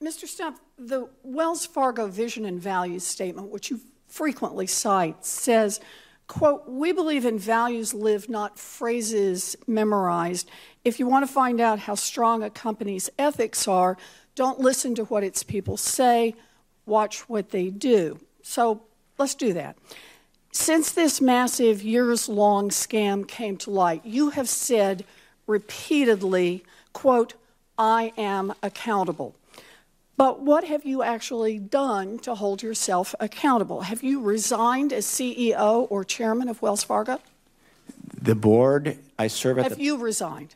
Mr. Stumpf, the Wells Fargo vision and values statement, which you frequently cite, says, quote, "We believe in values lived, not phrases memorized. If you want to find out how strong a company's ethics are, don't listen to what its people say, watch what they do." So let's do that. Since this massive years-long scam came to light, you have said repeatedly, quote, "I am accountable." But what have you actually done to hold yourself accountable? Have you resigned as CEO or chairman of Wells Fargo? The board, I serve at Have you resigned?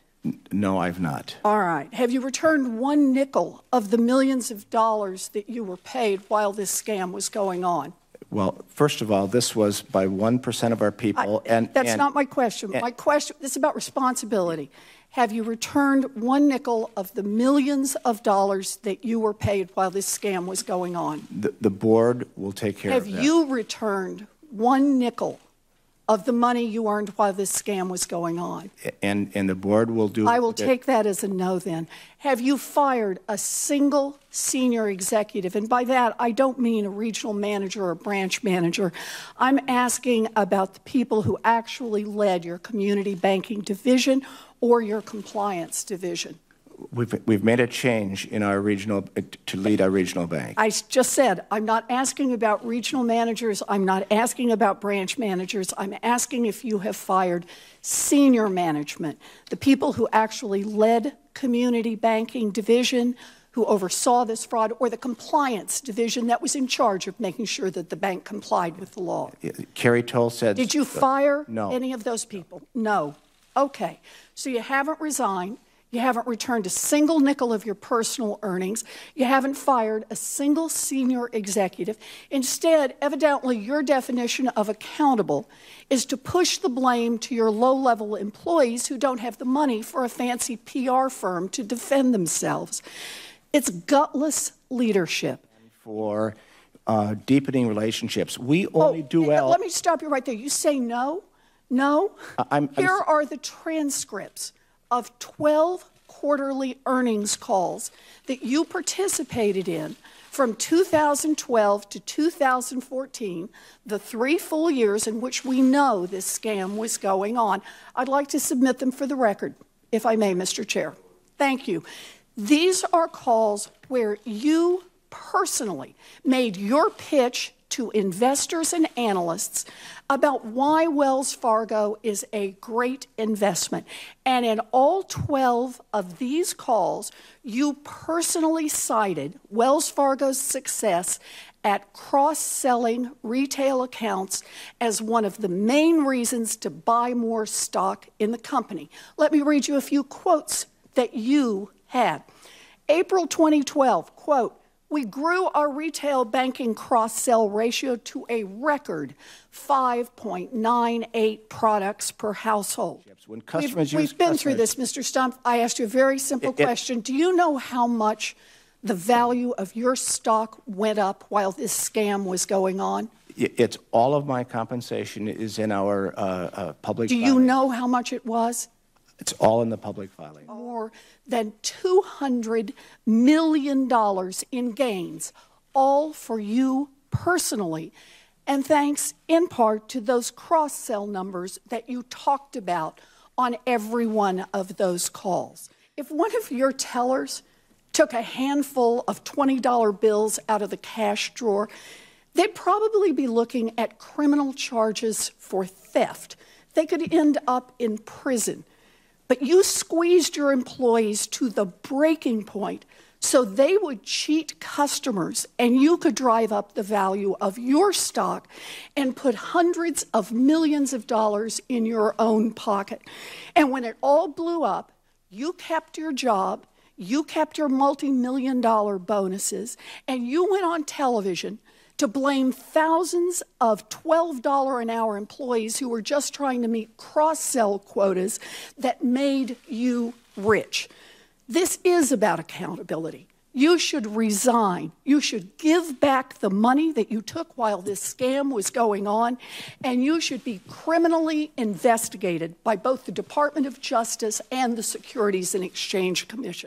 No, I've not. All right. Have you returned one nickel of the millions of dollars that you were paid while this scam was going on? Well, first of all, this was by 1% of our people. That's not my question. My question, this is about responsibility. Have you returned one nickel of the millions of dollars that you were paid while this scam was going on? The board will take care of that. Have you returned one nickel of the money you earned while this scam was going on? And the board will do... I will take that as a no then. Have you fired a single senior executive? And by that, I don't mean a regional manager or a branch manager. I'm asking about the people who actually led your community banking division or your compliance division. We've made a change in our regional, to lead our regional bank. I just said, I'm not asking about regional managers. I'm not asking about branch managers. I'm asking if you have fired senior management, the people who actually led community banking division, who oversaw this fraud, or the compliance division that was in charge of making sure that the bank complied with the law. Carrie Toll said... Did you fire no. any of those people? No. Okay. So you haven't resigned. You haven't returned a single nickel of your personal earnings. You haven't fired a single senior executive. Instead, evidently, your definition of accountable is to push the blame to your low-level employees who don't have the money for a fancy PR firm to defend themselves. It's gutless leadership. For deepening relationships. We only do well... Let me stop you right there. You say no? No? Here are the transcripts of 12 quarterly earnings calls that you participated in from 2012 to 2014, the 3 full years in which we know this scam was going on. I'd like to submit them for the record, if I may, Mr. Chair. Thank you. These are calls where you personally made your pitch to investors and analysts about why Wells Fargo is a great investment. And in all 12 of these calls, you personally cited Wells Fargo's success at cross-selling retail accounts as one of the main reasons to buy more stock in the company. Let me read you a few quotes that you had. April 2012, quote, "We grew our retail banking cross-sell ratio to a record 5.98 products per household." When customers We've been through this, Mr. Stumpf. I asked you a very simple question. Do you know how much the value of your stock went up while this scam was going on? It's all of my compensation is in our public filing. Do you know how much it was? It's all in the public filing. More than $200 million in gains, all for you personally, and thanks in part to those cross-sell numbers that you talked about on every one of those calls. If one of your tellers took a handful of $20 bills out of the cash drawer, they'd probably be looking at criminal charges for theft. They could end up in prison. But you squeezed your employees to the breaking point so they would cheat customers and you could drive up the value of your stock and put hundreds of millions of dollars in your own pocket. And when it all blew up, you kept your job, you kept your multi-million-dollar bonuses, and you went on television to blame thousands of $12 an hour employees who were just trying to meet cross-sell quotas that made you rich. This is about accountability. You should resign. You should give back the money that you took while this scam was going on, and you should be criminally investigated by both the Department of Justice and the Securities and Exchange Commission.